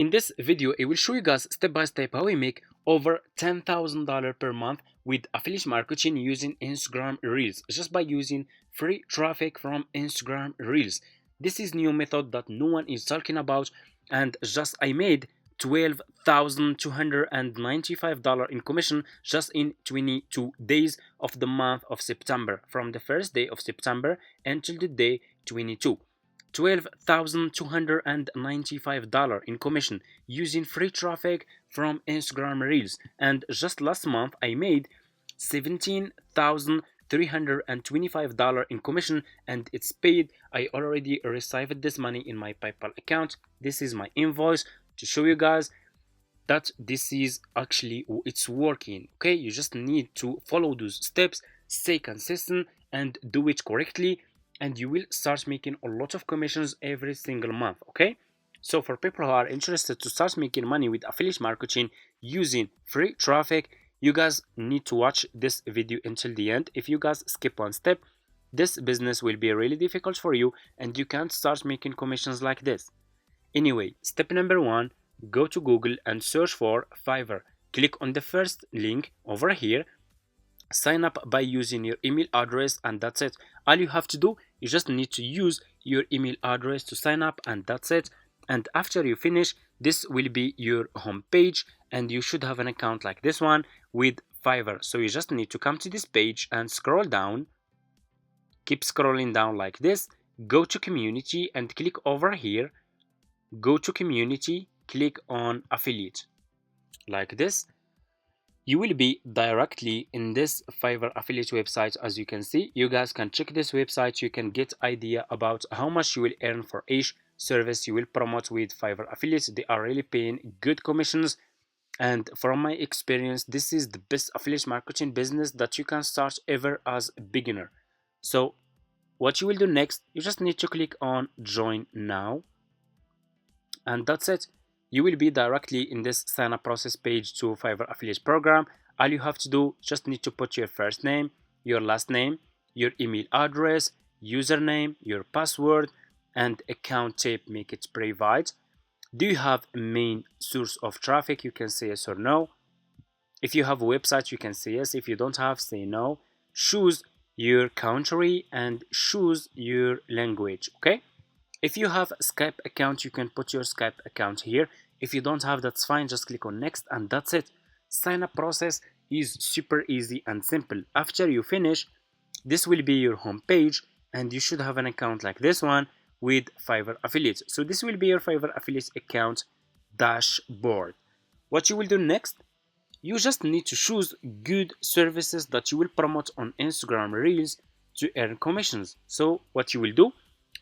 In this video, I will show you guys step by step how we make over $10,000 per month with affiliate marketing using Instagram Reels, just by using free traffic from Instagram Reels. This is new method that no one is talking about, and just I made $12,295 in commission just in 22 days of the month of September, from the first day of September until the day 22. $12,295 in commission using free traffic from Instagram Reels. And just last month, I made $17,325 in commission, and it's paid. I already received this money in my PayPal account. This is my invoice to show you guys that this is actually it's working. Okay, you just need to follow those steps, stay consistent, and do it correctly, and you will start making a lot of commissions every single month. Okay, so for people who are interested to start making money with affiliate marketing using free traffic, you guys need to watch this video until the end. If you guys skip one step, this business will be really difficult for you and you can't start making commissions like this. Anyway, step number one, go to Google and search for Fiverr. Click on the first link over here. Sign up by using your email address, and that's it. All you have to do, you just need to use your email address to sign up, and that's it. And after you finish, this will be your home page, and you should have an account like this one with Fiverr. So you just need to come to this page and scroll down. Keep scrolling down like this. Go to community and click over here. Go to community, click on affiliate like this. You will be directly in this Fiverr affiliate website. As you can see, you guys can check this website. You can get idea about how much you will earn for each service you will promote with Fiverr affiliates. They are really paying good commissions, and from my experience, this is the best affiliate marketing business that you can start ever as a beginner. So what you will do next, you just need to click on join now, and that's it. You will be directly in this sign up process page to Fiverr affiliate program. All you have to do, just need to put your first name, your last name, your email address, username, your password, and account type. Make it private. Do you have a main source of traffic? You can say yes or no. If you have a website, you can say yes. If you don't have, say no. Choose your country and choose your language. Okay. If you have a Skype account, you can put your Skype account here. If you don't have, that's fine. Just click on next, and that's it. Sign up process is super easy and simple. After you finish, this will be your home page, and you should have an account like this one with Fiverr affiliates. So this will be your Fiverr affiliates account dashboard. What you will do next, you just need to choose good services that you will promote on Instagram Reels to earn commissions. So what you will do,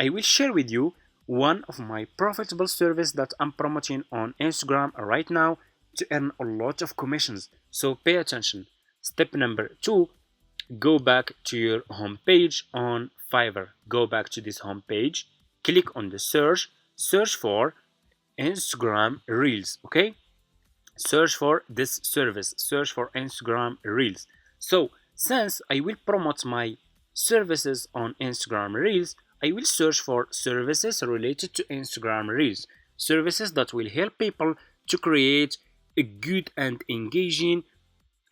I will share with you one of my profitable service that I'm promoting on Instagram right now to earn a lot of commissions. So pay attention. Step number two, go back to your home page on Fiverr. Go back to this home page, click on the search for Instagram Reels. Okay, search for this service, search for Instagram Reels. So since I will promote my services on Instagram Reels, I will search for services related to Instagram Reels, services that will help people to create a good and engaging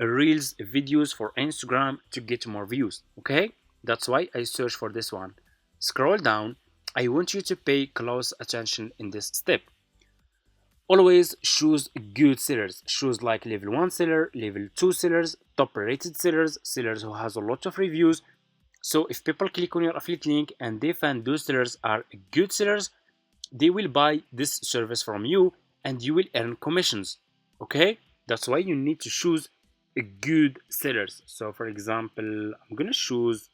Reels videos for Instagram to get more views. Okay, that's why I search for this one. Scroll down. I want you to pay close attention in this step. Always choose good sellers. Choose like level 1 seller, level 2 sellers, top rated sellers, sellers who has a lot of reviews. So if people click on your affiliate link and they find those sellers are good sellers, they will buy this service from you and you will earn commissions. Okay, that's why you need to choose a good sellers. So for example, I'm gonna choose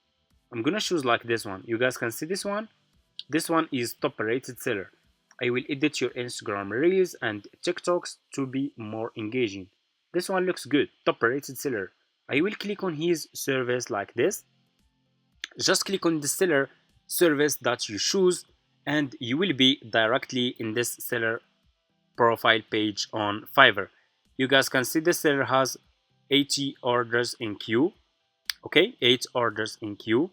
like this one. You guys can see this one. This one is top rated seller. I will edit your Instagram Reels and TikToks to be more engaging. This one looks good, top rated seller. I will click on his service like this. Just click on the seller service that you choose, and you will be directly in this seller profile page on Fiverr. You guys can see the seller has 80 orders in queue. Okay, 8 orders in queue.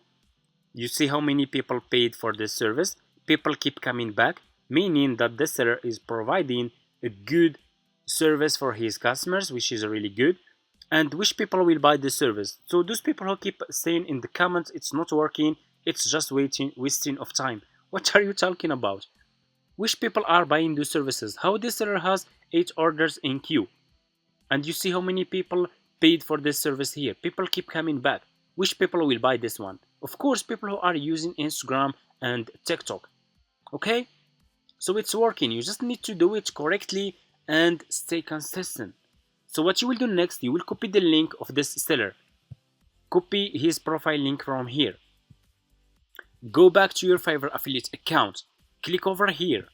You see how many people paid for this service. People keep coming back, meaning that the seller is providing a good service for his customers, which is really good, and which people will buy the service. So those people who keep saying in the comments it's not working, it's just wasting of time. What are you talking about? Which people are buying those services? How this seller has 8 orders in queue, and you see how many people paid for this service here. People keep coming back. Which people will buy this one? Of course, people who are using Instagram and TikTok. Okay, so it's working. You just need to do it correctly and stay consistent. So what you will do next, you will copy the link of this seller, copy his profile link from here, go back to your Fiverr affiliate account, click over here.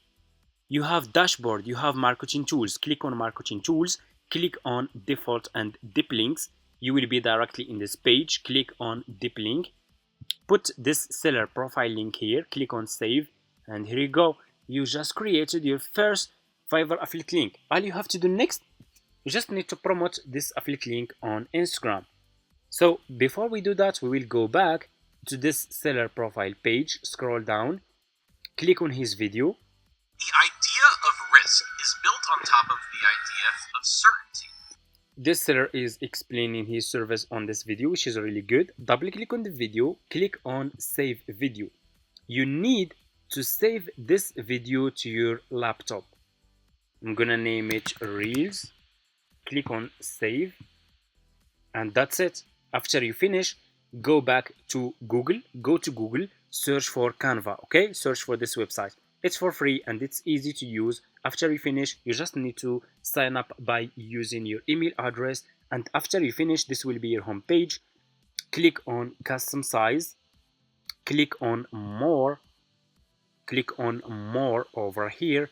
You have dashboard, you have marketing tools. Click on marketing tools, click on default and deep links. You will be directly in this page. Click on deep link, put this seller profile link here, click on save, and here you go. You just created your first Fiverr affiliate link. All you have to do next, you just need to promote this affiliate link on Instagram. So before we do that, we will go back to this seller profile page, scroll down, click on his video. The idea of risk is built on top of the idea of certainty. This seller is explaining his service on this video, which is really good. Double click on the video, click on save video. You need to save this video to your laptop. I'm gonna name it Reels. Click on save, and that's it. After you finish, go back to Google, search for Canva, okay? Search for this website. It's for free and it's easy to use. After you finish, you just need to sign up by using your email address, and after you finish, this will be your home page. Click on custom size, click on more over here,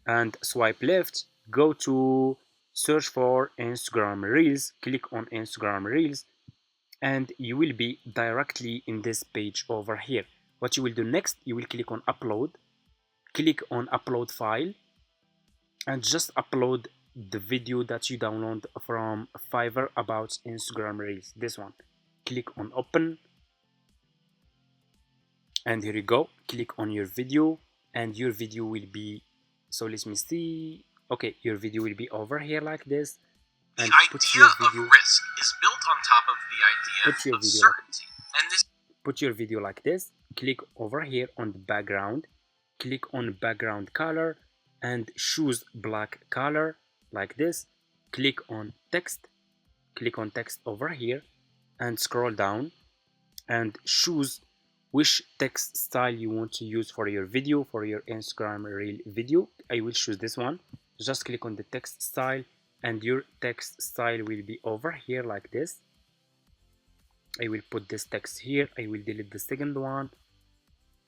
and swipe left, go to search for Instagram Reels, click on Instagram Reels, and you will be directly in this page over here. What you will do next, you will click on upload, click on upload file, and just upload the video that you download from Fiverr about Instagram Reels, this one. Click on open, and here you go. Click on your video, and your video will be, so let me see. Okay, your video will be over here like this. The idea of risk is built on top of the idea of certainty. Put your video like this. Click over here on the background. Click on background color and choose black color like this. Click on text. Click on text over here and scroll down and choose which text style you want to use for your video, for your Instagram Reel video. I will choose this one. Just click on the text style, and your text style will be over here like this. I will put this text here. I will delete the second one,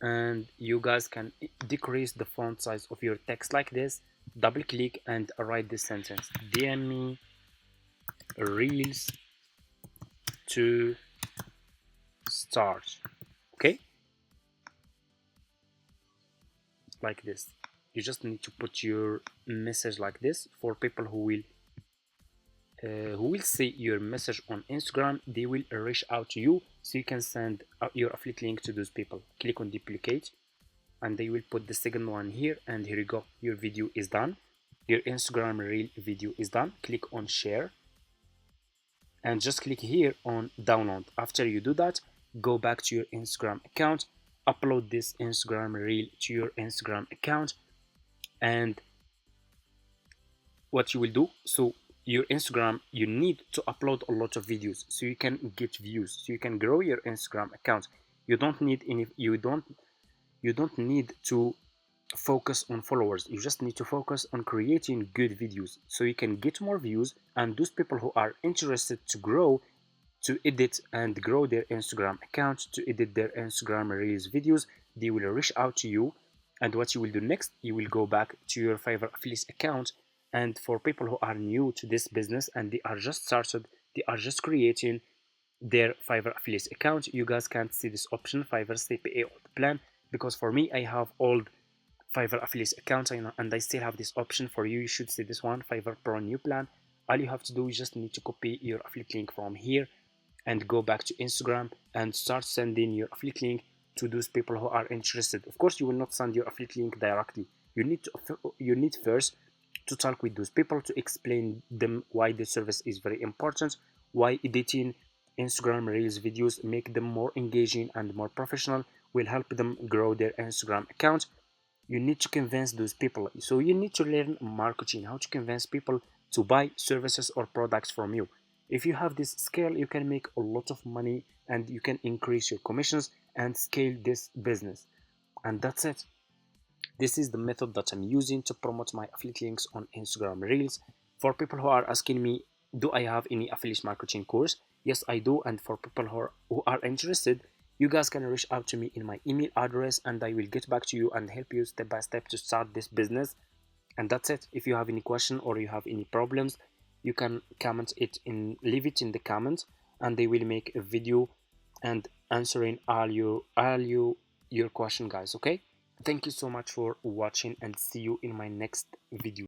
and you guys can decrease the font size of your text like this. Double click and write this sentence: DM me Reels to start. Okay, like this. You just need to put your message like this. For people who will see your message on Instagram, they will reach out to you, so you can send your affiliate link to those people. Click on duplicate, and they will put the second one here, and here you go. Your video is done. Your Instagram Reel video is done. Click on share, and just click here on download. After you do that, go back to your Instagram account, upload this Instagram Reel to your Instagram account, and what you will do, so your Instagram, you need to upload a lot of videos so you can get views, so you can grow your Instagram account. You don't need to focus on followers. You just need to focus on creating good videos so you can get more views, and those people who are interested to grow, to edit and grow their Instagram account, to edit their Instagram Reels videos, they will reach out to you. And what you will do next, you will go back to your Fiverr affiliate account. And for people who are new to this business and they are just started, they are just creating their Fiverr affiliate account, you guys can't see this option, Fiverr CPA old plan, because for me, I have old Fiverr affiliate account and I still have this option. For you, you should see this one, Fiverr Pro new plan. All you have to do is just need to copy your affiliate link from here and go back to Instagram and start sending your affiliate link to those people who are interested. Of course, you will not send your affiliate link directly. You need first to talk with those people, to explain them why the service is very important, why editing Instagram Reels videos make them more engaging and more professional will help them grow their Instagram account. You need to convince those people. So you need to learn marketing, how to convince people to buy services or products from you. If you have this skill, you can make a lot of money and you can increase your commissions and scale this business. And that's it. This is the method that I'm using to promote my affiliate links on Instagram Reels. For people who are asking me, do I have any affiliate marketing course? Yes, I do. And for people who are interested, you guys can reach out to me in my email address and I will get back to you and help you step by step to start this business. And that's it. If you have any question or you have any problems, you can comment it in, leave it in the comments, and they will make a video and answering all your question, guys. Okay, thank you so much for watching and see you in my next video.